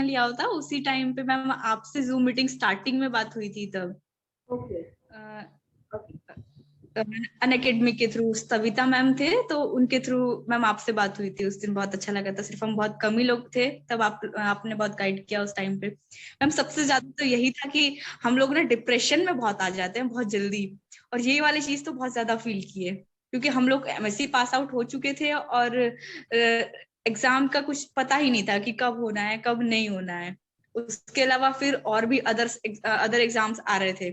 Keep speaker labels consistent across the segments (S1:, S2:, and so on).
S1: लिया होता, उसी टाइम पे मैम आपसे जूम मीटिंग स्टार्टिंग में बात हुई थी तब।
S2: ओके
S1: अनअकैडमी के थ्रू सविता मैम थे, तो उनके थ्रू मैम आपसे बात हुई थी उस दिन। बहुत अच्छा लगा था, सिर्फ हम बहुत कम ही लोग थे तब, आपने बहुत गाइड किया उस टाइम पे मैम। सबसे ज्यादा तो यही था कि हम लोग ना डिप्रेशन में बहुत आ जाते हैं बहुत जल्दी, और यही वाली चीज तो बहुत ज्यादा फील की है, क्योंकि हम लोग एमएससी पास आउट हो चुके थे और एग्जाम का कुछ पता ही नहीं था कि कब होना है कब नहीं होना है। उसके अलावा फिर और भी अदर एग्जाम्स आ रहे थे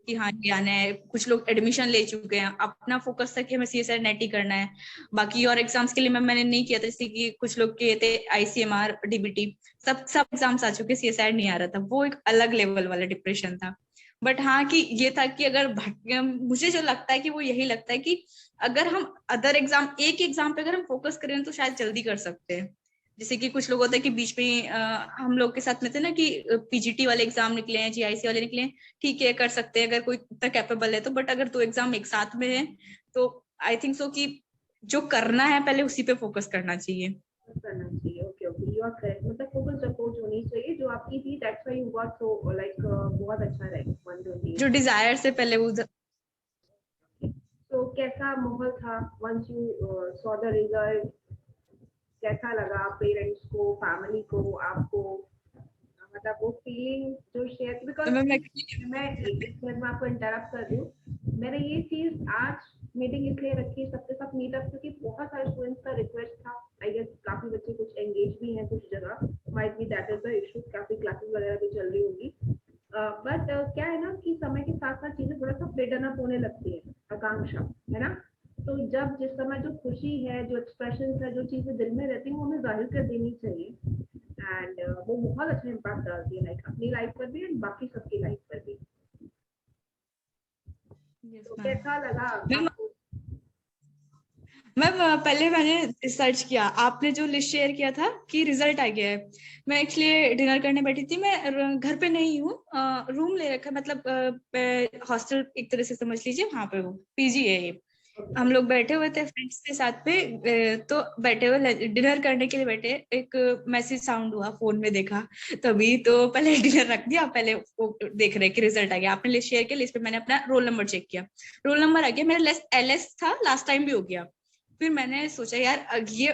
S1: कि हाँ ये आना है। कुछ लोग एडमिशन ले चुके हैं, अपना फोकस था कि हमें सीएसआर नेट ही करना है। बाकी और एग्जाम्स के लिए मैंने नहीं किया था, जैसे कि कुछ लोग किए थे आईसीएमआर डीबीटी, सब एग्जाम्स आ चुके, सीएसआर नहीं आ रहा था। वो एक अलग लेवल वाला डिप्रेशन था। बट हाँ कि ये था कि अगर मुझे जो लगता है कि वो यही लगता है कि अगर हम अदर एग्जाम, एक एग्जाम पे अगर हम फोकस करें तो शायद जल्दी कर सकते हैं। जैसे कि कुछ लोग होते हैं कि बीच में हम लोग के साथ में थे ना कि पीजीटी वाले एग्जाम निकले हैं, जीआईसी वाले निकले हैं, ठीक है कर सकते हैं अगर कोई इतना कैपेबल है तो। बट अगर दो एग्जाम एक साथ में है तो आई थिंक सो कि जो करना है पहले उसी पे फोकस करना चाहिए।
S2: Okay okay, you are correct. मतलब फोकस अप्रोच होनी चाहिए जो आपकी थी, that's why you got so like बहुत अच्छा रैंक 120।
S1: जो डिजायर से पहले वो
S2: तो कैसा माहौल था once you saw the result? कैसा लगा पेरेंट्स को, फैमिली को, आपको? मतलब वो फीलिंग जो शेयर, बिकॉज मैं एक मिनट में आपको इंटरप्ट कर दूं, मैंने ये चीज आज मीटिंग इसलिए रखी सबके साथ मीटअप, क्योंकि बहुत सारे स्टूडेंट्स का रिक्वेस्ट था। आई गेस काफी बच्चे कुछ एंगेज भी हैं कुछ जगह, might be that is the issue, काफी क्लासेस वगैरह भी चल रही होगी। बट क्या है ना कि समय के साथ साथ चीजें थोड़ा सा फेडन अप होने लगती है, आकांक्षा, है ना? तो जब जिस समय जो खुशी है, जो एक्सप्रेशन है, जो चीजें दिल में रहती हैं, वो हमें जाहिर कर देनी चाहिए। एंड वो बहुत अच्छा इम्पैक्ट डालती है, लाइक अपनी लाइफ पर भी एंड बाकी सबकी लाइफ पर भी। तो कैसा लगा आपको?
S1: मैम पहले मैंने सर्च किया, आपने जो लिस्ट शेयर किया था कि रिजल्ट आ गया है। मैं एक्चुअली डिनर करने बैठी थी, मैं घर पे नहीं हूँ, रूम ले रखा है, मतलब हॉस्टल एक तरह से समझ लीजिए, वहां पे वो पीजी है ये। हम लोग बैठे हुए थे फ्रेंड्स के साथ पे, तो बैठे हुए डिनर करने के लिए बैठे, एक मैसेज साउंड हुआ, फोन में देखा, तभी तो पहले डिनर रख दिया, पहले वो देख रहे कि रिजल्ट आ गया। आपने लिस्ट शेयर किया, लिस्ट पे मैंने अपना रोल नंबर चेक किया, रोल नंबर आ गया मेरा, एलएस था, लास्ट टाइम भी हो गया। फिर मैंने सोचा यार ये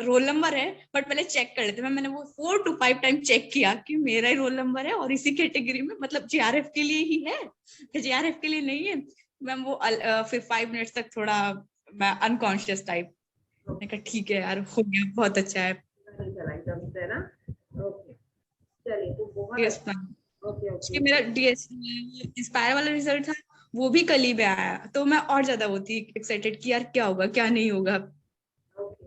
S1: रोल नंबर है, बट पहले चेक कर लेते। मैंने वो 4 to 5 टाइम चेक किया कि मेरा ही रोल नंबर है और इसी कैटेगरी में, मतलब जेआरएफ के लिए ही है, जेआरएफ के लिए नहीं है। मैम वो फिर 5 मिनट्स तक थोड़ा मैं अनकॉन्शियस टाइप, मैंने कहा ठीक है यार हो गया, बहुत अच्छा है।
S2: चला एकदम से ना। ओके, चलिए तो बहुत
S1: यस
S2: अच्छा।
S1: मैम,
S2: ओके
S1: कि
S2: ओके
S1: मेरा डीएस इंस्पायर वाला रिजल्ट था, वो भी कल ही पे आया, तो मैं और ज्यादा होती एक्साइटेड कि यार क्या होगा क्या नहीं होगा।
S2: ओके,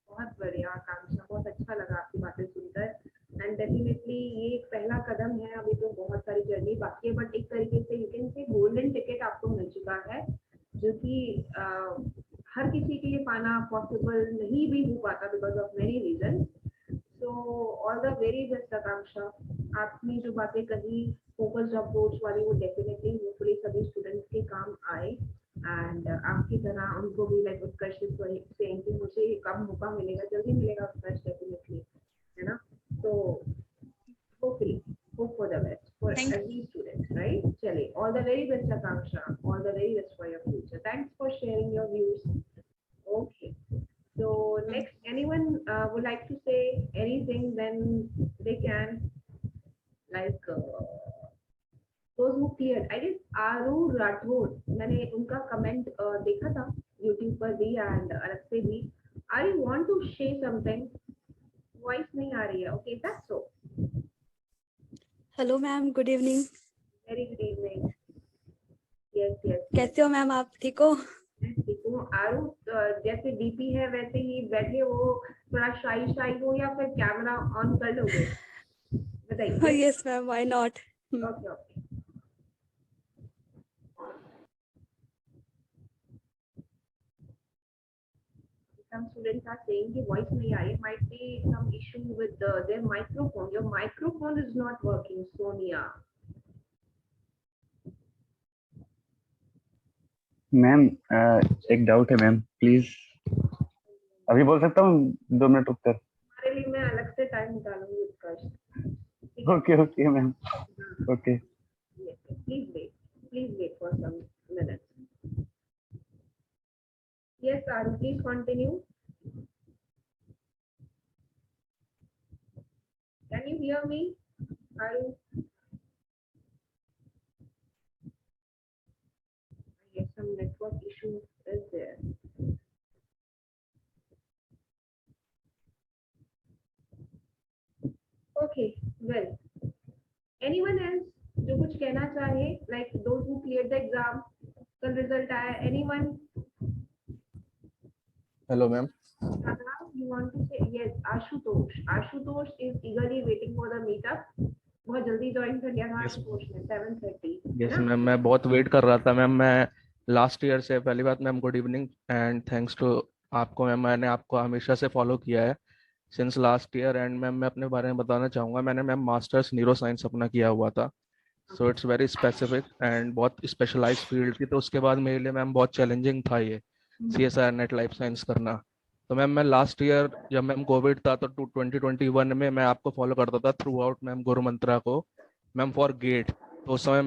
S2: बहुत बढ़िया आकांक्षा, बहुत अच्छा लगा आपकी बातें सुनकर। एंड डेफिनेटली ये एक पहला कदम है, अभी तो बहुत सारी जर्नी बाकी है, बट एक तरीके से you can say golden ticket आपको मिल चुका है, जो कि हर किसी के लिए पाना पॉसिबल नहीं भी हो पाता because of many reason. So all the very best Akanksha. आपने जो बातें कही फोकस्ड अप्रोच वाली, वो डेफिनेटली होपफुली सभी स्टूडेंट्स के काम आए। एंड आपकी तरह उनको भी लाइक उत्कर्ष सेम कि मुझे कब मौका मिलेगा, जल्दी मिलेगा उत्कर्ष डेफिनेटली, है ना? तो hopefully, hope for the best for
S1: thank
S2: every student, right? चलिए, all the very best Akanksha, all the very best for your future. Thanks for sharing your views. Okay, so
S1: you.
S2: next, anyone would like to say anything, then they can, like those who cleared, I guess आरू राठौर, मैंने उनका comment देखा था YouTube पर भी and अलग से भी। I want to share something, voice नहीं आ रही है। Okay, that's so.
S3: Hello ma'am, good evening.
S2: Very good evening. Yes yes yes,
S3: कैसे हो मैम, आप ठीक हो?
S2: ठीक हूँ। आरू जैसे डीपी है वैसे ही बैठे हो, थोड़ा शाई शाई हो, या फिर कैमरा ऑन कर लोगे? बताइए।
S3: Yes ma'am, why not.
S2: Okay okay. Some students are saying the voice nahi aa rahi, might be some issue with their microphone. Your microphone is not working, Sonia.
S4: Ma'am एक doubt है ma'am, please अभी बोल सकता हूँ? 2 minute रुक कर।
S2: हमारे लिए मैं अलग से time निकालूंगी Utkarsh.
S4: Okay, okay, ma'am. Okay.
S2: Yes, please wait for some minutes. Yes, Aru, please continue. Can you hear me, Aru? Yes, some network issue is there. Okay, well, anyone else जो कुछ कहना चाहे, like those who cleared the exam, कल result आया, anyone?
S5: Hello, ma'am.
S2: Radha, you want to say? Yes, Ashutosh. Ashutosh is eagerly waiting for the meetup. बहुत जल्दी join कर लिया था
S5: Yes,
S2: आशुतोष ने 7:30
S5: यस मैम, मैं बहुत वेट कर रहा था मैम। मैं लास्ट ईयर से, पहली बात ma'am good evening and thanks to आपको मैम। मैंने आपको हमेशा से फॉलो किया है since last year. And ma'am मैं अपने बारे में बताना चाहूँगा, मैंने मैम मास्टर्स न्यूरो साइंस अपना किया हुआ था। So it's very specific and बहुत स्पेशलाइज फील्ड थी, तो उसके बाद मेरे लिए मैम बहुत चैलेंजिंग था ये CSR नेट लाइफ साइंस करना। तो मैम मैं लास्ट ईयर जब मैम कोविड था तो 2021 में मैं आपको फॉलो करता था थ्रू आउट मैम, गुरु मंत्रा को मैम फॉर गेट। तो उस समय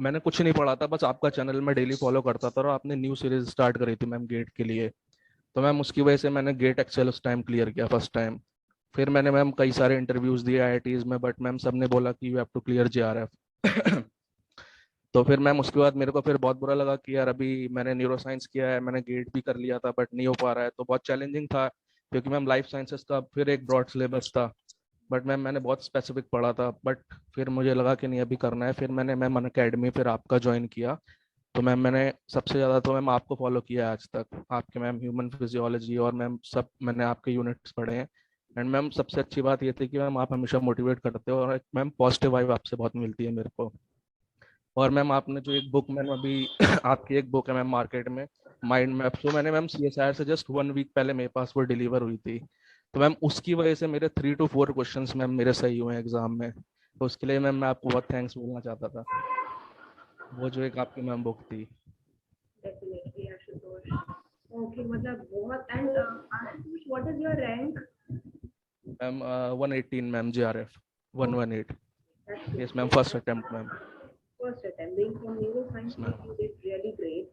S5: मैंने कुछ नहीं पढ़ा था, बस आपका चैनल में डेली फॉलो करता था और आपने न्यू सीरीज स्टार्ट करी थी मैम गेट के लिए। तो मैम उसकी वजह से मैंने गेट एक्सेल उस टाइम क्लियर किया फर्स्ट टाइम। फिर मैंने मैम कई सारे इंटरव्यूज दिए IITs में, बट मैम सबने बोला कि you have to clear JRF। तो फिर मैम उसके बाद मेरे को फिर बहुत बुरा लगा कि यार अभी मैंने न्यूरो साइंस किया है, मैंने गेट भी कर लिया था बट नहीं हो पा रहा है। तो बहुत चैलेंजिंग था क्योंकि मैम लाइफ साइंसेस का फिर एक ब्रॉड सिलेबस था, बट मैम मैंने बहुत स्पेसिफिक पढ़ा था। बट फिर मुझे लगा कि नहीं अभी करना है, फिर मैंने मैम अनअकैडमी फिर आपका ज्वाइन किया। तो मैम मैंने सबसे ज़्यादा तो मैम आपको फॉलो किया है आज तक, आपके मैम ह्यूमन फिजियोलॉजी और मैम सब मैंने आपके यूनिट्स पढ़े हैं। एंड मैम सबसे अच्छी बात ये थी कि मैम आप हमेशा मोटिवेट करते हो और एक मैम पॉजिटिव वाइब आपसे बहुत मिलती है मेरे को। और मैम आपने जो एक बुक मैम अभी आपकी एक बुक है मैम मार्केट में, माइंड मैप, तो मैंने मैम CSR से जस्ट 1 वीक पहले मेरे पास वो डिलीवर हुई थी। तो मैम उसकी वजह से मेरे 3 to 4 क्वेश्चंस मैम मेरे सही हुए हैं एग्जाम में। तो उसके लिए मैम मैं आपको बहुत थैंक्स बोलना चाहता था, वो जो एक आपकी मैम बुक थी।
S2: डेफिनेटली आशुतोष। ओके, मतलब बहुत। And Ashutosh, what is your rank?
S5: Ma'am 118 ma'am, JRF 118। Yes ma'am, first attempt ma'am.
S2: First attempt, being from neuroscience, you did really great.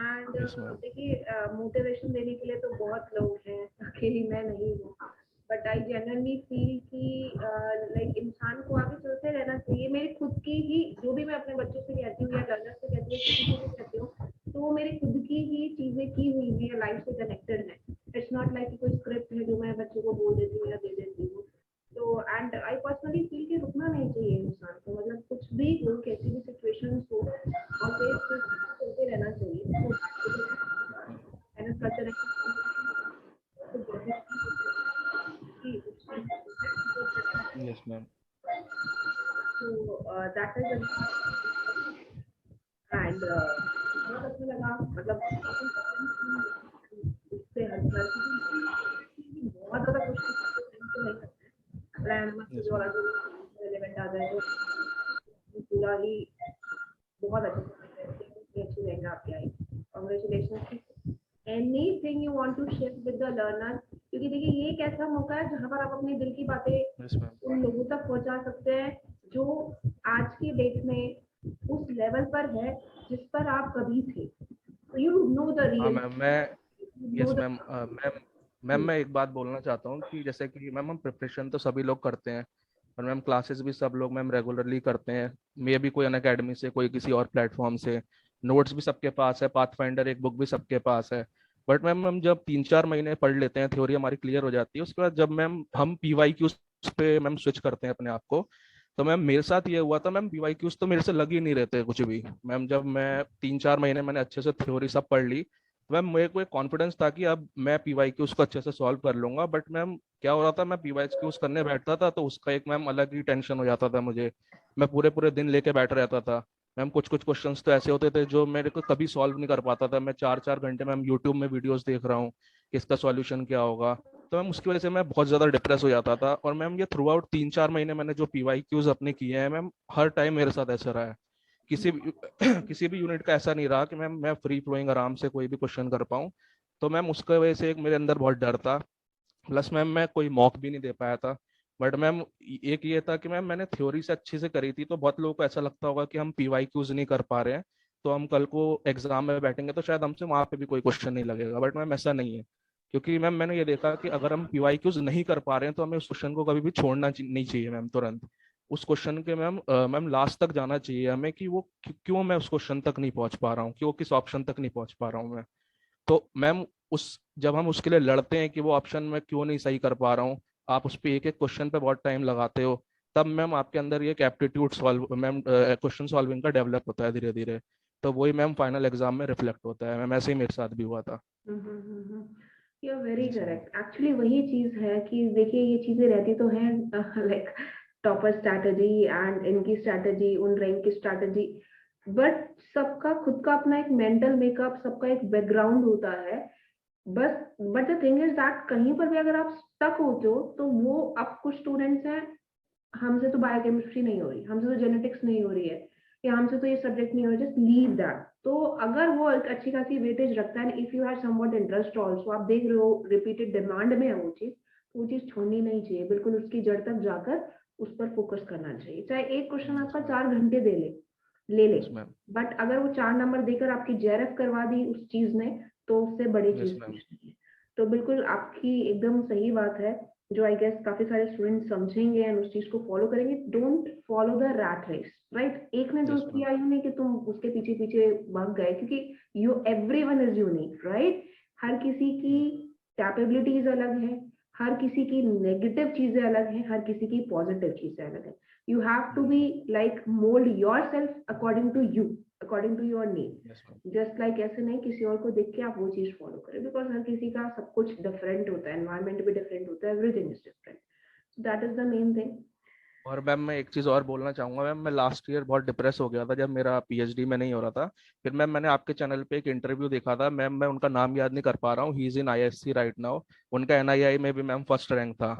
S2: And
S5: Yes, ma'am.
S2: देखिए मोटिवेशन देने के लिए तो बहुत लोग हैं, अकेली मैं नहीं हूँ। बट आई जेन्युइनली फील कि लाइक इंसान को आगे चलते रहना चाहिए। मेरी खुद की ही, जो भी मैं अपने बच्चों से कहती हूँ या लर्नर से कहती हूँ, किसी से भी कहती हूँ, तो वो मेरी खुद की ही चीजें की हुई है, लाइफ से कनेक्टेड है। इट्स नॉट लाइक कोई स्क्रिप्ट है जो मैं बच्चों को बोल देती हूँ या दे देती हूँ। तो एंड आई पर्सनली फील कि रुकना नहीं चाहिए इंसान को, मतलब कुछ भी हो, कैसी भी सिचुएशन हो, ऑलवेज चलते रहना चाहिए। मेहनत करते रहना चाहिए।
S5: Yes ma'am.
S2: तो दैट इज एंड बहुत अच्छा लगा, मतलब इससे बहुत ज्यादा कुछ एलिमेंट आ जाए तो पूरा ही बहुत अच्छी रहेगा आपकी आई। Congratulations. Anything you want to share with the learner, क्योंकि देखिए ये एक ऐसा मौका है जहाँ पर आप अपने दिल की बातें
S5: यस मैम।
S2: उन लोगों तक पहुंचा सकते हैं जो आज की डेट में उस लेवल पर है जिस पर आप कभी थे। तो यू नो द
S5: हाँ
S2: real.
S5: Ma'am, yes ma'am, ma'am मैं एक बात बोलना चाहता हूँ कि जैसे कि मैम हम प्रिपरेशन तो सभी लोग करते हैं और मैम क्लासेस भी सब लोग मैम रेगुलरली करते हैं। मे भी कोई अनअकैडमी से, कोई किसी और प्लेटफॉर्म से, नोट्स भी सबके पास है, पाथफाइंडर एक बुक भी सबके पास है। बट मैम हम जब 3-4 महीने पढ़ लेते हैं, थ्योरी हमारी क्लियर हो जाती है, उसके बाद जब मैम हम PYQs पे मैम स्विच करते हैं अपने आप को, तो मैम मेरे साथ ये हुआ था मैम, PYQs तो मेरे से लग ही नहीं रहते कुछ भी मैम। जब मैं 3-4 महीने मैंने अच्छे से थ्योरी सब पढ़ ली, मैम मेरे को एक कॉन्फिडेंस था कि अब मैं PYQs को अच्छे से सॉल्व कर लूंगा। बट मैम क्या हो रहा था, मैं PYQs करने बैठता था तो उसका एक मैम अलग ही टेंशन हो जाता था मुझे। मैं पूरे पूरे दिन लेके बैठ रहता था मैम। कुछ कुछ क्वेश्चंस तो ऐसे होते थे जो मेरे को कभी सॉल्व नहीं कर पाता था। मैं 4-4 घंटे मैम यूट्यूब में वीडियोस देख रहा हूँ कि इसका सॉल्यूशन क्या होगा। तो मैम उसकी वजह से मैं बहुत ज़्यादा डिप्रेस हो जाता था। और मैम ये थ्रू आउट 3-4 महीने मैंने जो PYQs अपने किए हैं मैम, हर टाइम मेरे साथ ऐसा रहा है। किसी भी किसी भी यूनिट का ऐसा नहीं रहा कि मैम मैं फ्री फ्लोइंग आराम से कोई भी क्वेश्चन कर पाऊँ। तो मैम उसकी वजह से एक मेरे अंदर बहुत डर था। प्लस मैम मैं कोई मॉक भी नहीं दे पाया था बट मैम एक ये था कि मैम मैंने थ्योरी से अच्छे से करी थी, तो बहुत लोगों को ऐसा लगता होगा कि हम PYQs नहीं कर पा रहे हैं, तो हम कल को एग्जाम में बैठेंगे तो शायद हमसे वहां पे भी कोई क्वेश्चन नहीं लगेगा। बट मैम ऐसा नहीं है, क्योंकि मैम मैंने ये देखा कि अगर हम PYQs नहीं कर पा रहे हैं तो हमें उस क्वेश्चन को कभी भी छोड़ना नहीं चाहिए मैम, तुरंत उस क्वेश्चन के मैम लास्ट तक जाना चाहिए हमें, कि वो क्यों मैं उस क्वेश्चन तक नहीं पहुंच पा रहा हूँ, क्यों किस ऑप्शन तक नहीं पहुंच पा रहा हूँ मैं। तो मैम उस जब हम उसके लिए लड़ते हैं कि वो ऑप्शन मैं क्यों नहीं सही कर पा रहा हूँ, आप उस पर एक एक क्वेश्चन पे बहुत टाइम लगाते हो, तब मैम आपके अंदर ये aptitude solve ma'am question solving का डेवलप होता है धीरे धीरे। तो वही मैम फाइनल एग्जाम में रिफ्लेक्ट होता है मैम, ऐसे ही मेरे साथ भी हुआ था।
S2: You are very
S5: Yes, ma'am.
S2: Correct. Actually वही चीज है कि देखिए ये चीजें रहती तो हैं लाइक टॉपर स्ट्रैटेजी एंड इनकी स्ट्रैटेजी, उन रैंक की स्ट्रैटेजी, बट सबका खुद का अपना एक मेंटल मेकअप, सबका एक बैकग्राउंड होता है। बस but the thing is that कहीं पर भी अगर आप स्टक होते हो तो वो, अब कुछ स्टूडेंट्स हैं, हमसे तो बायोकेमिस्ट्री नहीं हो रही, हमसे तो जेनेटिक्स नहीं हो रही है, या हमसे तो ये सब्जेक्ट नहीं हो रहा, जस्ट लीव दैट। तो अगर वो एक अच्छी खासी वेटेज रखता है, if you have somewhat interest also, आप देख रहे हो रिपीटेड डिमांड में है वो चीज, तो वो चीज छोड़नी नहीं चाहिए, बिल्कुल उसकी जड़ तक जाकर उस पर फोकस करना चाहिए। चाहे एक क्वेश्चन
S5: Yes,
S2: आपका
S5: ma'am.
S2: 4 घंटे ले ले,
S5: Yes, ma'am.
S2: बट अगर वो 4 नंबर देकर आपकी जेआरएफ करवा दी उस चीज ने, तो उससे बड़ी
S5: Yes,
S2: चीज
S5: ma'am.
S2: कुछ नहीं है। तो बिल्कुल आपकी एकदम सही बात है, जो आई गेस काफी सारे स्टूडेंट समझेंगे एंड उस चीज को फॉलो करेंगे। Don't follow the rat race, right? एक ने जो
S5: Yes,
S2: किया
S5: ma'am.
S2: ही नहीं कि तुम उसके पीछे पीछे भाग गए, क्योंकि you everyone is unique, right? हर किसी की कैपेबिलिटीज अलग है, हर किसी की नेगेटिव चीजें अलग हैं, हर किसी की पॉजिटिव चीजें अलग है। You have to be like mould yourself according to you, according to your need.
S5: Yes, ma'am.
S2: Just like ऐसे नहीं किसी और को देख के आप वो चीज फॉलो करें, बिकॉज हर किसी का सब कुछ डिफरेंट होता है, एनवायरनमेंट भी डिफरेंट होता है, everything is different. So that is the main thing.
S5: और मैम मैं एक चीज़ और बोलना चाहूंगा मैम, मैं लास्ट ईयर बहुत डिप्रेस हो गया था जब मेरा PhD में नहीं हो रहा था। फिर मैम मैंने आपके चैनल पे एक इंटरव्यू देखा था मैम, मैं उनका नाम याद नहीं कर पा रहा हूँ, he is in ISC right now. उनका NII में भी मैम फर्स्ट रैंक था।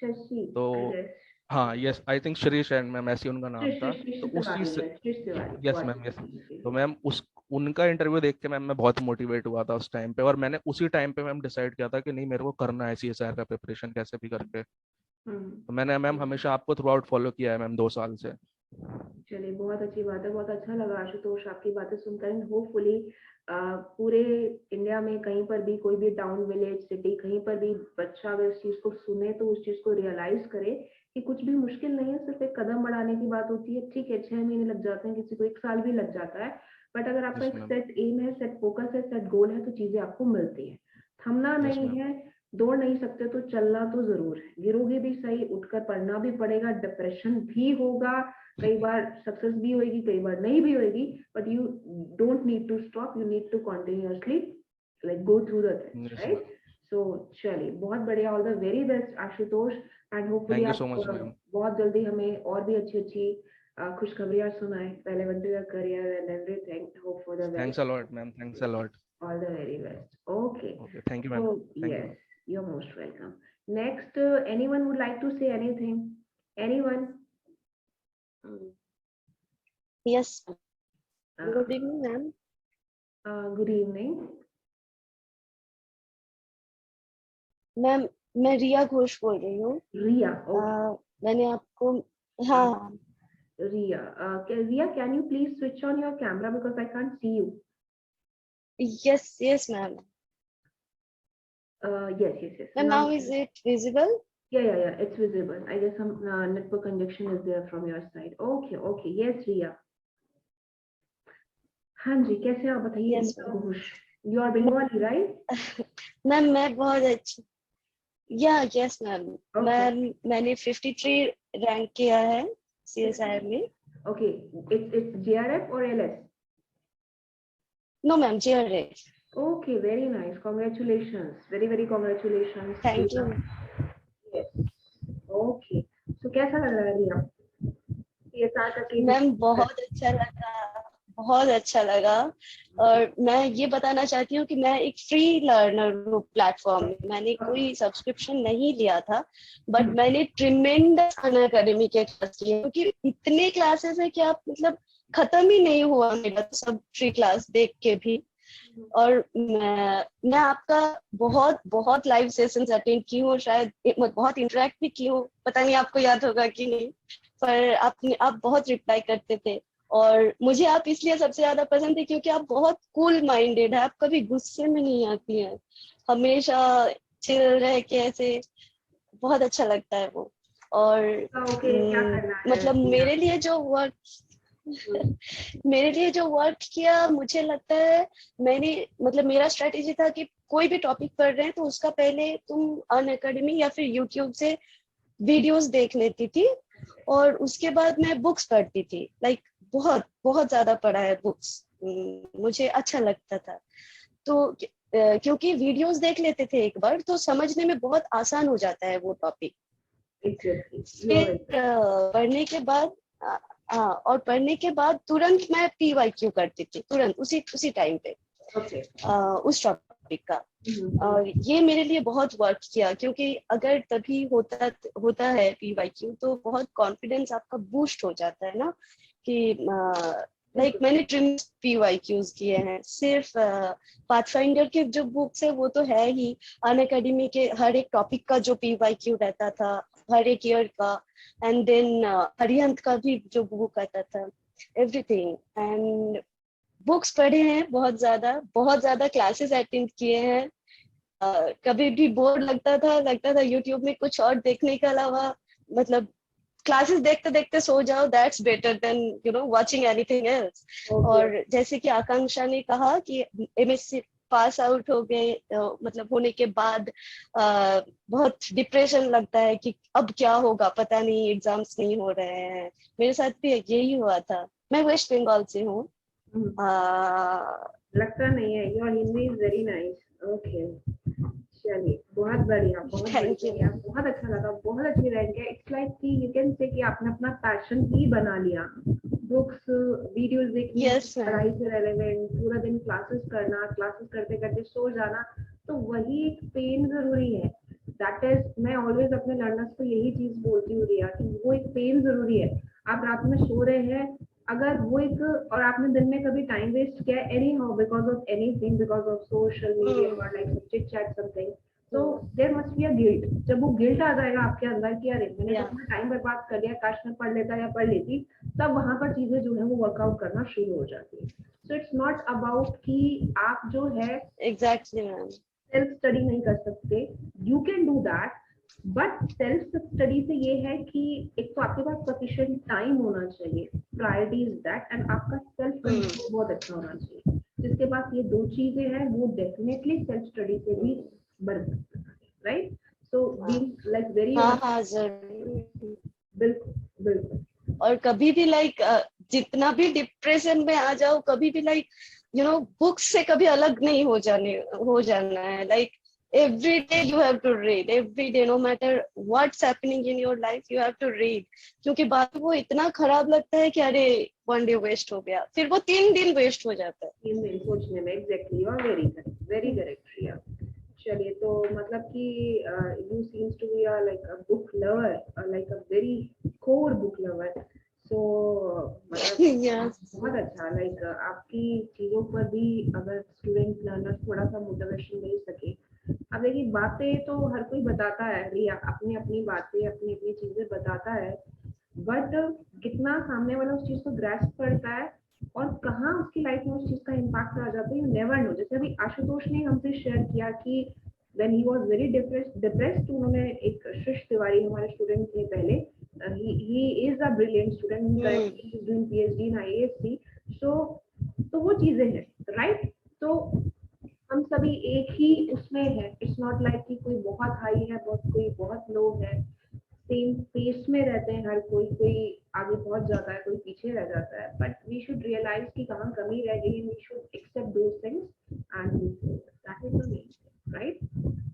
S2: शशि, आई
S5: तो
S2: गेस,
S5: हाँ, yes I think Shrish and ma'am ऐसी उनका
S2: श्री
S5: नाम
S2: श्री
S5: था।
S2: श्री
S5: तो
S2: श्री
S5: उस चीज
S2: तिवारी,
S5: से,
S2: है Shri Tiwari,
S5: yes
S2: got
S5: ma'am yes. तो
S2: इट।
S5: मैम उस उनका इंटरव्यू देख के मैम मैं बहुत मोटिवेट हुआ था उस टाइम पे, और मैंने उसी टाइम पे मैम डिसाइड किया था कि नहीं मेरे को करना है CSIR का प्रिपरेशन कैसे भी करके। तो मैंने मैम हमेशा आपको थ्रू आउट फॉलो किया है मैम 2 साल से।
S2: चलिए बहुत अच्छी बात है, बहुत अच्छा लगा आशुतोष आपकी बातें सुनकर। एंड होपफुली पूरे इंडिया में कहीं पर भी, कोई भी टाउन, विलेज, सिटी, कहीं पर भी बच्चा अगर इस चीज को सुने तो उस चीज को रियलाइज करे कि कुछ भी मुश्किल नहीं है, सिर्फ एक कदम बढ़ाने की बात होती है। ठीक है 6 महीने लग जाते हैं, किसी को 1 साल भी लग जाता है, बट अगर आपका
S5: यस
S2: एक
S5: मैम।
S2: सेट एम है, सेट फोकस है, सेट गोल है, तो चीजें आपको मिलती है। थमना
S5: यस
S2: नहीं
S5: मैम।
S2: है, दौड़ नहीं सकते तो चलना तो जरूर है। गिरोगे भी सही, उठकर पढ़ना भी पड़ेगा, डिप्रेशन भी होगा, कई बार सक्सेस भी होगी, कई बार नहीं भी होगी, but you don't need to stop, you need to continuously like go through the things,
S5: yes
S2: right?
S5: Ma'am.
S2: So चलिए बहुत बढ़िया, all the very best Ashutosh. And hopefully
S5: thank you
S2: आप
S5: सो मच मैम।
S2: बहुत जल्दी हमें और भी अच्छी अच्छी खुशखबरियां सुनाए, relevant to your career and everything. Hope for the very
S5: thanks a lot ma'am, thanks a lot.
S2: all the very best. Okay.
S5: Okay, thank you
S2: So
S5: ma'am. Thank
S2: yes,
S5: you.
S2: you're most welcome. Next, anyone would like to say anything? Anyone?
S3: Yes.
S2: Uh,
S3: Good evening, ma'am.
S2: good evening.
S3: Ma'am मैं रिया घोष बोल रही हूँ।
S2: Ria. Okay.
S3: मैंने आपको, हाँ
S2: Ria. Ria, can you please switch on your camera because I can't see you?
S3: yes ma'am.
S2: Yes.
S3: Ma'am now is it visible?
S2: Yeah. It's visible. I guess some network congestion is there from your side. Okay. Yes, Ria. हाँ जी, कैसे आप बताइए?
S3: Yes,
S2: Riya Ghosh, you are Bengali, right?
S3: Ma'am मैं बहुत अच्छी, yes ma'am. मैंने 53 rank किया है CSIR में।
S2: Okay, it's JRF or LS?
S3: No ma'am, JRF।
S2: Okay, very nice. Congratulations. Very congratulations.
S3: Thank you।
S2: Yes. Okay. So कैसा लग रहा है रिया? CSR का केस?
S3: मैम बहुत अच्छा लगा। और मैं ये बताना चाहती हूँ कि मैं एक फ्री लर्नर हूँ प्लेटफॉर्म में, मैंने कोई सब्सक्रिप्शन नहीं लिया था, बट मैंने ट्रिमेंडस अन अकेडमी के क्लास लिए, क्योंकि इतने क्लासेस है कि आप मतलब खत्म ही नहीं हुआ मेरा सब फ्री क्लास देख के भी। और मैं आपका बहुत बहुत लाइव सेशंस अटेंड की हूँ, शायद बहुत इंटरेक्ट भी की हूँ, पता नहीं आपको याद होगा कि नहीं, पर आप बहुत रिप्लाई करते थे। और मुझे आप इसलिए सबसे ज्यादा पसंद है क्योंकि आप बहुत कूल माइंडेड है, आप कभी गुस्से में नहीं आती हैं, हमेशा चिल रह के ऐसे, बहुत अच्छा लगता है वो। और
S2: ओके, क्या करना है
S3: मतलब मेरे लिए जो वर्क किया, मुझे लगता है मैंने मतलब मेरा स्ट्रेटेजी था कि कोई भी टॉपिक पढ़ रहे हैं तो उसका पहले तुम अनअकैडमी या फिर यूट्यूब से वीडियोस देख लेती थी, और उसके बाद मैं बुक्स पढ़ती थी, लाइक बहुत बहुत ज्यादा पढ़ा है बुक्स, मुझे अच्छा लगता था। तो क्योंकि वीडियोस देख लेते थे एक बार तो समझने में बहुत आसान हो जाता है वो टॉपिक। फिर पढ़ने के बाद और पढ़ने के बाद तुरंत मैं PYQ करती थी, तुरंत उसी टाइम पे उस टॉपिक का। और ये मेरे लिए बहुत वर्क किया, क्योंकि अगर तभी होता है PYQ तो बहुत कॉन्फिडेंस आपका बूस्ट हो जाता है ना, कि लाइक मैंने ट्रिम PYQs किए हैं, सिर्फ पाथफाइंडर के जो बुक्स है वो तो है ही, अनअकैडमी के हर एक टॉपिक का जो PYQ रहता था हर एक ईयर का, एंड देन अरिहंत का भी जो बुक आता था, एवरीथिंग। एंड बुक्स पढ़े हैं बहुत ज्यादा क्लासेस अटेंड किए हैं। कभी भी बोर लगता था यूट्यूब में कुछ और देखने के अलावा, मतलब क्लासेस देखते देखते सो जाओ, that's better than watching anything else. और जैसे कि आकांक्षा ने कहा कि MSc पास आउट हो गए, मतलब होने के बाद बहुत डिप्रेशन लगता है कि अब क्या होगा, पता नहीं, एग्जाम्स नहीं हो रहे हैं। मेरे साथ भी यही हुआ था। मैं वेस्ट बंगाल से हूँ।
S2: लगता नहीं है, your Hindi is very nice. Okay, चलिए, बहुत बढ़िया, बहुत बढ़िया, बहुत अच्छा लगा, बहुत अच्छी रैंक है। इट्स लाइक कि यू कैन से कि आपने अपना पैशन ही बना लिया, बुक्स वीडियोस देखना, पढ़ाई से रेलेवेंट, पूरा दिन क्लासेस करना, क्लासेस करते करते सो जाना, तो वही एक पेन जरूरी है। दैट इज, मैं ऑलवेज अपने लर्नर्स को यही चीज बोलती हूँ रिया, कि वो एक पेन जरूरी है। आप रात में सो रहे हैं, अगर वो एक, और आपने दिन में कभी टाइम वेस्ट किया any how because of anything, because of social media और लाइक चिट चैट समथिंग, तो there must be a guilt. जब वो गिल्ट आ जाएगा आपके अंदर कि अरे मैंने तो अपना टाइम बर्बाद कर लिया, काश मैं पढ़ लेता या पढ़ लेती, तब वहां पर चीजें जो है वो वर्कआउट करना शुरू हो जाती है। सो इट्स नॉट अबाउट कि आप जो है
S3: एग्जैक्टली मैम
S2: सेल्फ स्टडी नहीं कर सकते, you can do that, but self study से ये है कि एक तो आपके पास सफिशिएंट टाइम होना चाहिए, प्रायोरिटी इज दैट, एंड आपका सेल्फ कंट्रोल बहुत अच्छा होना चाहिए। जिसके पास ये दो चीजें हैं वो डेफिनेटली सेल्फ स्टडी से भी बढ़ सकता है, right? So being like very,
S3: हाँ जरूर,
S2: बिल्कुल बिल्कुल।
S3: और कभी भी लाइक जितना भी डिप्रेशन में आ जाओ, कभी भी लाइक बुक्स से कभी अलग नहीं हो जाना है। Like every day you have to read, every day, no matter what's happening in your life you have to read, क्योंकि बाद में वो इतना खराब लगता है कि अरे one day वेस्ट हो गया, फिर वो 3 दिन वेस्ट हो जाता है
S2: 3 दिन सोचने में। Exactly, you are very correct Riya. चलिए, तो मतलब कि you seems to be like a book lover, like a very core book lover. So मतलब बहुत अच्छा, लाइक आपकी चीजों पर भी अगर स्टूडेंट लर्नर थोड़ा सा मोटिवेशन मिल सके। अब देखिए, बातें तो हर कोई बताता है रिया, अपनी अपनी बातें, अपनी अपनी चीजें बताता है, बट कितना सामने वाला उस चीज को ग्रैस्प करता है और कहाँ उसकी लाइफ में उस चीज का इम्पैक्ट आ जाता है, यू नेवर नो। जैसे अभी आशुतोष ने हमसे शेयर किया कि when he was very depressed, उन्होंने एक शिश तिवारी हमारे स्टूडेंट थे पहले, he is a brilliant student, currently he is doing PhD in IASC। तो वो चीजें हैं, राइट? तो हम सभी एक ही उसमें है। इट्स नॉट लाइक कि कोई बहुत हाई है, कोई बहुत लो है, सेम पेस में रहते हैं हर कोई आगे पहुंच जाता है, कोई पीछे रह जाता है, बट वी शुड रियलाइज कि कहाँ कमी रह गई, we should accept those things and move forward, that is the main thing, right?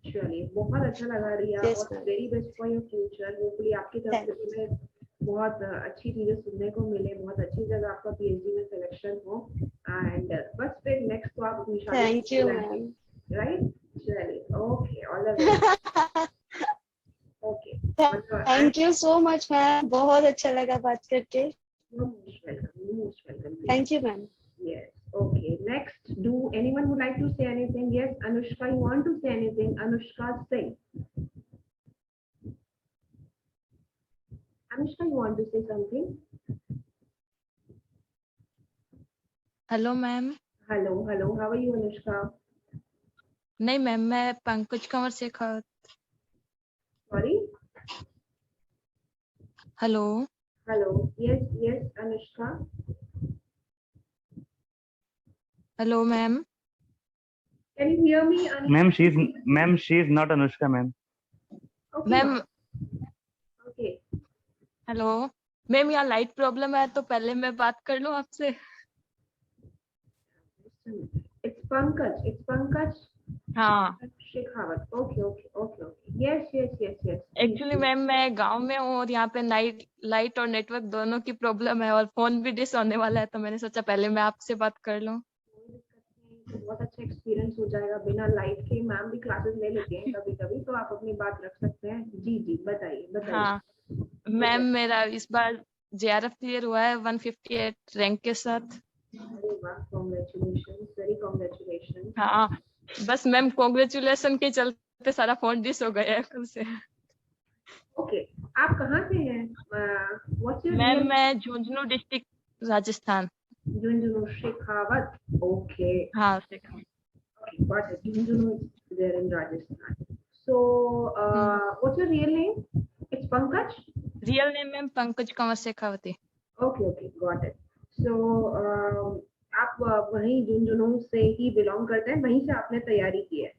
S2: चलिए, बहुत अच्छा लगा रिया, और very best for your future. Hopefully आपकी तरफ से तुम्हें बहुत अच्छी चीजें सुनने को मिले, बहुत अच्छी जगह आपका PhD में सिलेक्शन हो, एंड बस फिर नेक्स्ट तो आप अपनी शादी,
S3: थैंक यू मैम,
S2: राइट? चलिए, okay, all the best. Okay,
S3: thank you so much ma'am, बहुत अच्छा लगा बात करके।
S2: Most welcome, most welcome.
S3: Thank you ma'am.
S2: Yes. Okay, next, do anyone would like to say anything? Yes, Anushka, you want to say anything? Anushka Singh. Anushka, you want to say something?
S6: Hello ma'am.
S2: Hello, hello. How are you, Anushka?
S6: नहीं ma'am, मैं Pankaj Kanwar Shekhawat.
S2: Sorry.
S6: Hello.
S2: Hello. Yes, yes, Anushka.
S6: Hello ma'am.
S2: Can you hear me, Anushka?
S4: Ma'am, she is not Anushka, ma'am.
S2: Okay.
S6: Ma'am
S2: Okay.
S6: Hello ma'am, यहाँ light problem है तो पहले मैं बात कर लूँ आपसे।
S2: It's Pankaj. It's Pankaj
S6: हाँ,
S2: Shekhawat. Okay, okay, okay, okay. Yes, yes, yes, yes.
S6: Actually ma'am मैं गांव में हूँ और यहाँ पे लाइट और नेटवर्क दोनों की प्रॉब्लम है और फोन भी डिस होने वाला है, तो मैंने सोचा पहले मैं आपसे बात कर लूँ।
S2: कोई दिक्कत नहीं, तो बहुत अच्छा एक्सपीरियंस हो जाएगा। बिना लाइट के मैम भी क्लासेस ले लेते हैं कभी कभी, तो आप अपनी बात रख सकते हैं। जी जी, बताइए बताइए।
S6: हाँ मैम, मेरा इस बार JRF क्लियर हुआ है 158 रैंक के साथ।
S2: अरे वाह, कॉन्ग्रेचुलेशन, वेरी कॉन्ग्रेचुलेशन।
S6: हाँ बस मैम, कॉन्ग्रेचुलेशन के चलते सारा फोन डिस हो गया है कल से।
S2: ओके, आप कहाँ से हैं? व्हाट्स योर
S6: मैम मैं झुंझुनू डिस्ट्रिक्ट राजस्थान।
S2: झुंझुनू शेखावत। ओके
S6: हाँ
S2: okay, got it. Jhunjhunu is there in Rajasthan. So what's your real name? It's Pankaj.
S6: Real name ma'am Pankaj Kanwar Shekhawati.
S2: Okay okay, got it. So आप वहीं झुंझुनू से ही बिलोंग करते हैं? वहीं से आपने तैयारी की है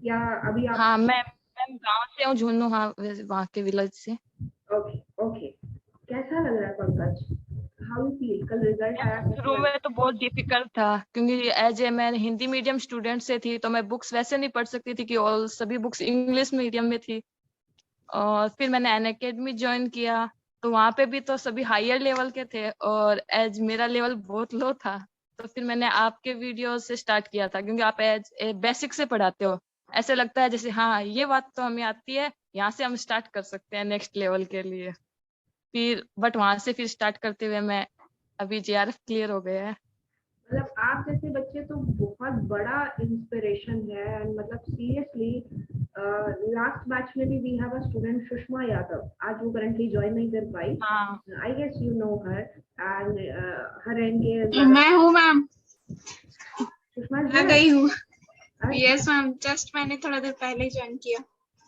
S2: या अभी आप?
S6: हाँ मैम गांव से हूँ झुंझुनू, हाँ वहाँ के विलेज से।
S2: ओके ओके, कैसा लग रहा है पंकज? How you feel? कल रिजल्ट आया
S6: शुरू में तो बहुत डिफिकल्ट था क्योंकि एज ए मैं हिंदी मीडियम स्टूडेंट से थी, तो मैं बुक्स वैसे नहीं पढ़ सकती थी कि ऑल सभी बुक्स इंग्लिश मीडियम में थी। और फिर मैंने अनअकैडमी ज्वाइन किया, तो वहाँ पे भी तो सभी हायर लेवल के थे और एज मेरा लेवल बहुत लो था, तो फिर मैंने आपके वीडियो से स्टार्ट किया था क्योंकि आप एज बेसिक से पढ़ाते हो। ऐसे लगता है जैसे हाँ ये बात तो हमें आती है, यहाँ से हम स्टार्ट कर सकते हैं नेक्स्ट लेवल के लिए। फिर बट वहां से फिर स्टार्ट करते हुए मैं अभी JRF क्लियर हो गया है।
S2: मतलब आप जैसे बच्चे तो बहुत बड़ा इंस्पिरेशन है। एंड मतलब सीरियसली, लास्ट बैच में भी we have a student Sushma Yadav. आज वो करंटली ज्वाइन नहीं कर पाई।
S6: हाँ
S2: I guess you know her. And her rank के
S7: मैं हूँ मैम,
S2: सुषमा
S7: मैं गई हूँ। यस मैम, जस्ट मैंने थोड़ा देर पहले ज्वाइन किया।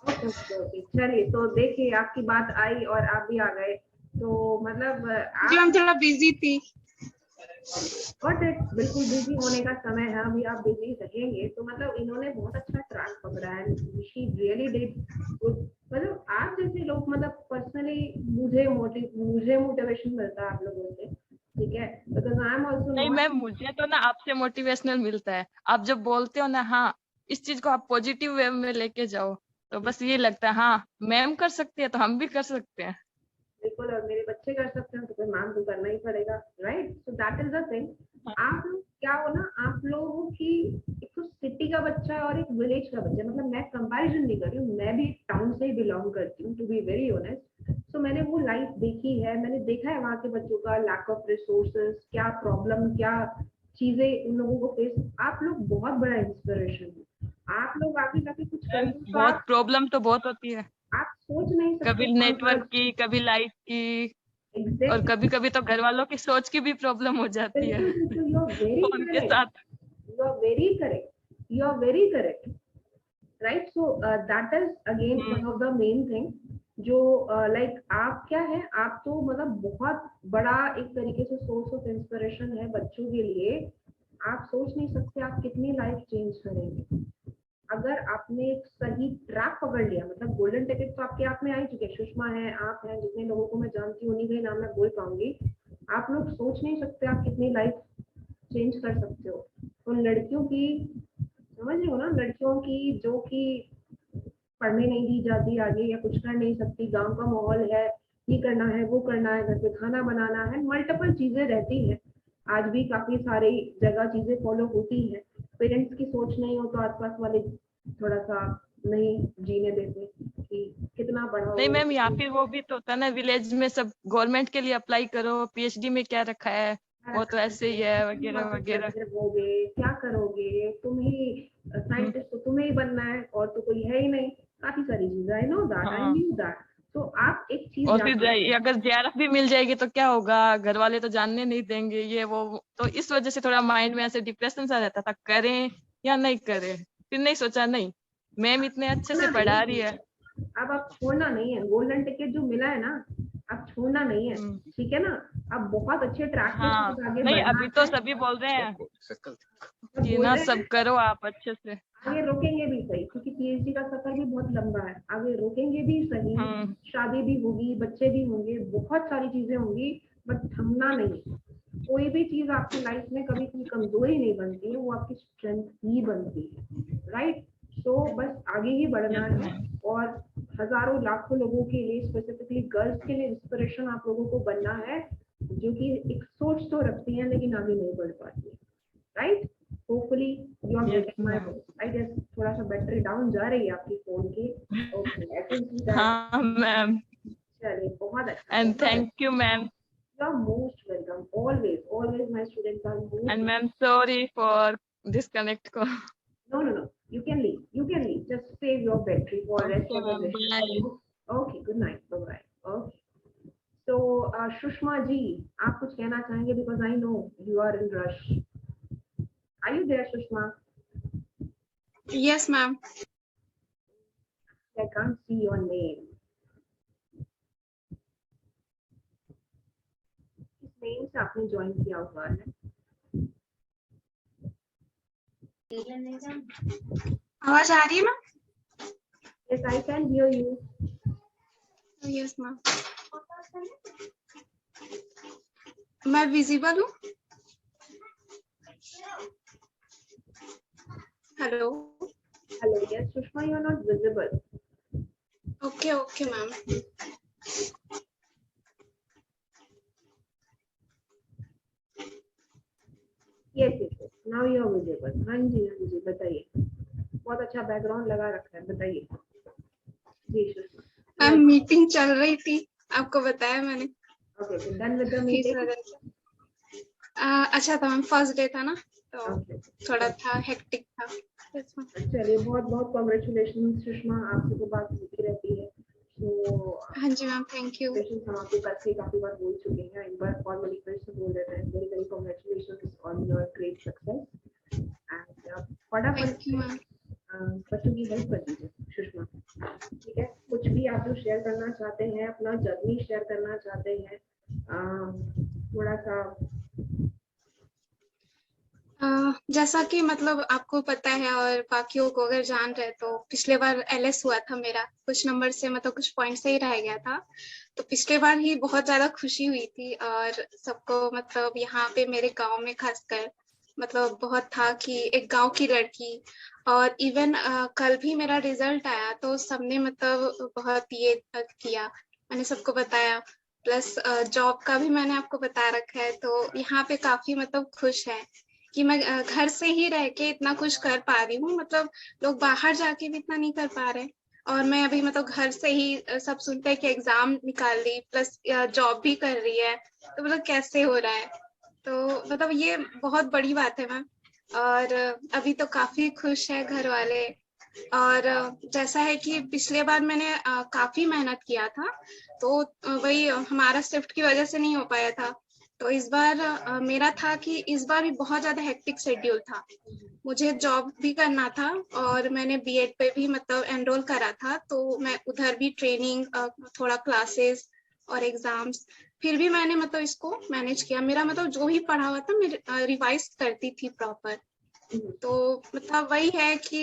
S2: ओके ओके, चलिए, तो देखिए आपकी बात आई और आप भी आ गए, तो मतलब
S7: जी मैम, थोड़ा बिजी थी।
S2: बिल्कुल बिजी होने का समय है, अभी आप बिजी रहेंगे। तो मतलब इन्होंने बहुत अच्छा ट्रैक पकड़ा है। She really did good. मतलब आप जैसे लोग, मतलब पर्सनली मुझे मोटिवेशन मिलता है आप लोगों से, ठीक है? बिकॉज आई एम आल्सो
S6: नहीं
S2: नॉट।
S6: मैम, मुझे तो ना आपसे मोटिवेशनल मिलता है। आप जब बोलते हो ना, हाँ इस चीज को आप पॉजिटिव वे में लेके जाओ, तो बस ये लगता है हाँ मैम कर सकती है तो हम भी कर सकते हैं।
S2: बिल्कुल, और मेरे बच्चे कर सकते हैं तो फिर मैम को करना ही पड़ेगा, right? So that is the thing. आप लोग क्या हो ना, आप लोगों की एक तो सिटी का बच्चा और एक विलेज का बच्चा, मतलब मैं कंपैरिजन नहीं कर रही हूँ, मैं भी टाउन से ही बिलोंग करती हूँ, टू बी वेरी ऑनेस्ट। सो मैंने वो लाइफ देखी है, मैंने देखा है वहाँ के बच्चों का लैक ऑफ रिसोर्सेज, क्या प्रॉब्लम, क्या चीजें उन लोगों को फेस। आप लोग बहुत बड़ा इंस्पिरेशन है। आप लोग आगे जाके कुछ
S6: मैम
S2: करेंगे तो
S6: बहुत प्रॉब्लम तो बहुत होती है,
S2: आप सोच नहीं सकते।
S6: कभी नेटवर्क की, कभी लाइट की, और
S2: एग्जैक्टली,
S6: कभी कभी तो घर वालों की सोच की भी प्रॉब्लम हो जाती है
S2: बिल्कुल बिल्कुल, यू आर वेरी
S6: फोन के
S2: करेक्ट,
S6: साथ।
S2: you are very correct, you are very correct, right? So that is again one of the main thing जो like आप क्या है, आप तो मतलब बहुत बड़ा एक तरीके से सोर्स ऑफ इंस्पिरेशन है बच्चों के लिए। आप सोच नहीं सकते आप कितनी लाइफ चेंज करेंगे अगर आपने एक सही ट्रैक पकड़ लिया। मतलब गोल्डन टिकट तो आपके हाथ में आ ही चुके हैं, सुषमा है, आप हैं, जितने लोगों को मैं जानती हूँ उन्हीं के नाम मैं बोल पाऊंगी। आप लोग सोच नहीं सकते आप कितनी लाइफ चेंज कर सकते हो। उन लड़कियों की, समझ रहे हो ना, लड़कियों की जो कि पढ़ने नहीं दी जाती आगे या कुछ कर नहीं सकती, गांव का माहौल है, ये करना है, वो करना है, घर पे खाना बनाना है, मल्टीपल चीजें रहती हैं। आज भी काफी सारी जगह चीजें फॉलो होती हैं। पेरेंट्स की सोच नहीं हो तो आसपास वाले थोड़ा सा नहीं जीने देते कि कितना पढ़ा
S6: नहीं
S2: हो।
S6: मैम, या फिर वो भी तो होता है ना, विलेज में सब गवर्नमेंट के लिए अप्लाई करो, PhD में क्या रखा है, वो तो ऐसे ही है वगैरह वगैरह।
S2: होगे क्या करोगे, तुम ही साइंटिस्ट तो तुम्हें ही बनना है और तो कोई है ही नहीं, काफी सारी चीजें, आई नो दैट, आई
S6: हाँ।
S2: Knew that. तो आप एक चीज
S6: और
S2: याद
S6: फिर
S2: रखो,
S6: अगर JRF भी मिल जाएगी तो क्या होगा, घर वाले तो जानने नहीं देंगे ये वो। तो इस वजह से थोड़ा माइंड में ऐसे डिप्रेशन सा रहता था, करें या नहीं करें। फिर नहीं सोचा, नहीं मैम इतने अच्छे से
S2: छोड़ना
S6: पढ़ा
S2: नहीं
S6: रही है।
S2: अब आप छोड़ना नहीं है, गोल्डन टिकट जो मिला है ना, अब छोड़ना नहीं है,
S6: हम्म,
S2: ठीक है ना। अब बहुत अच्छे ट्रैक के
S6: हाँ
S2: साथ आगे
S6: नहीं,
S2: बढ़ना
S6: अभी तो
S2: है।
S6: सभी बोल रहे हैं
S2: सब
S6: कि
S2: बोल
S6: ना
S2: रहे
S6: सब
S2: हैं,
S6: करो आप अच्छे से।
S2: आगे रोकेंगे भी सही, क्योंकि पीएचडी का सफर भी बहुत लंबा है, आगे रोकेंगे भी सही।
S6: हम्म,
S2: शादी भी होगी, बच्चे भी होंगे, बहुत सारी चीजें होंगी, बट थमना नहीं। कोई भी चीज आपकी लाइफ में कभी कोई कमजोरी नहीं बनती है, वो आपकी स्ट्रेंथ ही बनती है, राइट। तो बस आगे ही बढ़ना
S6: यस
S2: है,
S6: मैम।
S2: और हजारों लाखों लोगों के लिए, स्पेसिफिकली गर्ल्स के लिए इंस्पिरेशन आप लोगों को बनना है, जो कि एक सोच तो रखती हैं लेकिन आगे नहीं बढ़ पाती है, right. Hopefully you are
S6: yes
S2: getting my
S6: ma'am.
S2: Voice. I guess थोड़ा सा बैटरी डाउन जा रही है आपकी फोन की। Okay, I can see that.
S6: हाँ मैम,
S2: चलिए, बहुत अच्छा,
S6: एंड
S2: बहुत
S6: थैंक
S2: अच्छा।
S6: You ma'am.
S2: You are most welcome. Always, always my students are most
S6: and
S2: welcome.
S6: Ma'am sorry for disconnect को।
S2: No, no, no. You can leave. You can leave. Just save your battery for rest
S6: okay
S2: of the
S6: ma'am, bye.
S2: session. Okay, good night. Bye bye. Okay. So, Shushma ji, आप कुछ कहना चाहेंगे, because I know you are in rush. Are you there, Shushma?
S7: Yes, ma'am.
S2: I can't see your name. किस name से आपने join किया हुआ है?
S7: आवाज आ रही है ना?
S2: Yes, I can hear you.
S7: Yes, ma'am. मैं विजिबल हूँ? Hello.
S2: Hello. Yes, Shushma, you are not visible.
S7: Okay okay ma'am.
S2: Yes, yes, yes. Now you are visible. हाँ जी, बताइए। बहुत अच्छा बैकग्राउंड लगा रखा है, बताइए। जी सुषमा।
S7: मैम मीटिंग चल रही थी, आपको बताया मैंने।
S2: Okay, so done with the
S7: इस
S2: meeting.
S7: वजह से अच्छा था मैम, फर्स्ट डे था ना, तो
S2: Okay.
S7: थोड़ा था, हेक्टिक था। Yes, ma'am.
S2: चलिए, बहुत बहुत कॉन्ग्रेचुलेशन सुषमा, आपसे तो बात होती रहती है। तो
S7: हाँ जी मैम, थैंक यू।
S2: हम आपको कल से काफी बार बोल चुके हैं, एक बार फॉर्मली फिर से बोल देते हैं। Very very congratulation on your great success. And फटाफट
S7: थैंक यू मैम।
S2: बच्चों की हेल्प कर दीजिए सुषमा, ठीक है। कुछ भी आप जो शेयर करना चाहते हैं, अपना जर्नी शेयर करना चाहते हैं, थोड़ा सा।
S7: जैसा कि मतलब आपको पता है और बाकियों को अगर जान रहे, तो पिछले बार LS हुआ था मेरा, कुछ नंबर से मतलब कुछ पॉइंट से ही रह गया था। तो पिछले बार ही बहुत ज्यादा खुशी हुई थी, और सबको मतलब यहाँ पे मेरे गांव में खासकर मतलब बहुत था कि एक गांव की लड़की। और इवन कल भी मेरा रिजल्ट आया तो सबने मतलब बहुत ये किया, मैंने सबको बताया। प्लस जॉब का भी मैंने आपको बता रखा है, तो यहाँ पे काफी मतलब खुश है कि मैं घर से ही रह के इतना कुछ कर पा रही हूँ। मतलब लोग बाहर जाके भी इतना नहीं कर पा रहे, और मैं अभी मतलब घर से ही सब सुनते हैं कि एग्जाम निकाल ली, प्लस जॉब भी कर रही है, तो मतलब कैसे हो रहा है। तो मतलब ये बहुत बड़ी बात है मैम। और अभी तो काफी खुश है घर वाले। और जैसा है कि पिछले बार मैंने काफी मेहनत किया था, तो वही हमारा शिफ्ट की वजह से नहीं हो पाया था। तो इस बार मेरा था कि इस बार भी बहुत ज्यादा हेक्टिक शेड्यूल था, मुझे जॉब भी करना था, और मैंने बीएड पे भी मतलब एनरोल करा था, तो मैं उधर भी ट्रेनिंग, थोड़ा क्लासेस और एग्जाम्स, फिर भी मैंने मतलब इसको मैनेज किया। मेरा मतलब जो भी पढ़ा हुआ था मैं रिवाइज करती थी प्रॉपर। तो मतलब वही है कि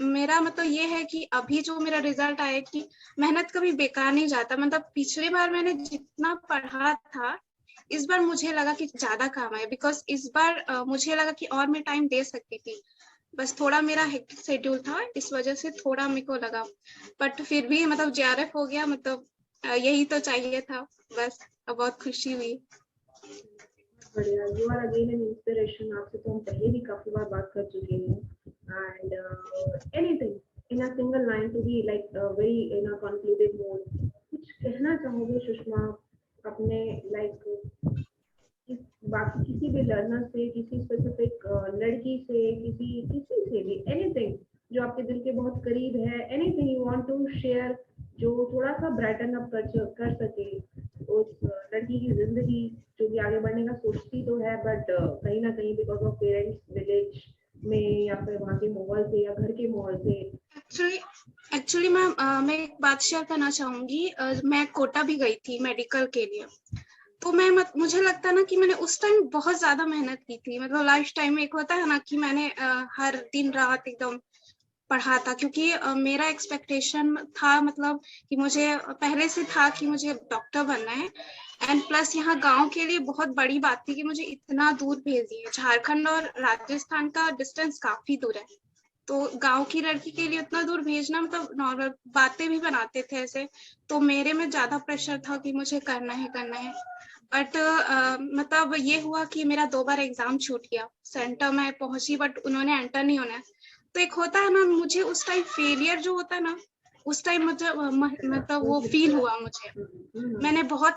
S7: मेरा मतलब ये है कि अभी जो मेरा रिजल्ट आया कि मेहनत कभी बेकार नहीं जाता। मतलब पिछली बार मैंने जितना पढ़ा था, इस बार मुझे लगा कि ज्यादा काम आया, बिकॉज इस बार मुझे लगा कि और मैं टाइम दे सकती थी, बस थोड़ा मेरा हेक्टिक शेड्यूल था, इस वजह से थोड़ा मेरे को लगा। बट फिर भी मतलब JRF हो गया, मतलब यही तो चाहिए था बस। बहुत खुशी हुई।
S2: बढ़िया, you are again an inspiration. आपसे तो हम पहले भी काफी बार बात कर चुके हैं। And anything in a single line to be like very in a conclusive mode, कुछ कहना चाहोगे सुषमा अपने, लाइक बाकी किसी भी लर्नर से, किसी स्पेसिफिक लड़की से, किसी से भी, एनीथिंग जो आपके दिल के बहुत करीब है, anything you want to share जो थोड़ा सा ब्राइटन अप कर सके उस लड़की की जिंदगी, जो कि आगे बढ़ने का सोचती तो है बट कहीं ना कहीं बिकॉज ऑफ पेरेंट्स विलेज में या फिर वहाँ के माहौल से या घर के माहौल से।
S7: एक्चुअली मैं एक बात शेयर करना चाहूंगी। मैं कोटा भी गई थी मेडिकल के लिए, तो मुझे लगता है ना कि मैंने उस टाइम बहुत ज्यादा मेहनत की थी। मतलब लाइफ टाइम में एक होता है ना कि मैंने हर दिन रात एकदम पढ़ा था, क्योंकि मेरा एक्सपेक्टेशन था, मतलब कि मुझे पहले से था कि मुझे डॉक्टर बनना है। एंड प्लस यहाँ गांव के लिए बहुत बड़ी बात थी कि मुझे इतना दूर भेज दिए। झारखंड और राजस्थान का डिस्टेंस काफी दूर है, तो गांव की लड़की के लिए उतना दूर भेजना, मतलब नॉर्मल बातें भी बनाते थे ऐसे, तो मेरे में ज्यादा प्रेशर था कि मुझे करना है। बट मतलब ये हुआ कि मेरा 2 बार एग्जाम छूट गया। सेंटर में पहुंची बट उन्होंने एंटर नहीं होना है। तो एक होता है ना, मुझे उस टाइम फेलियर जो होता है ना, उस टाइम मुझे मतलब वो फील हुआ मुझे। मैंने बहुत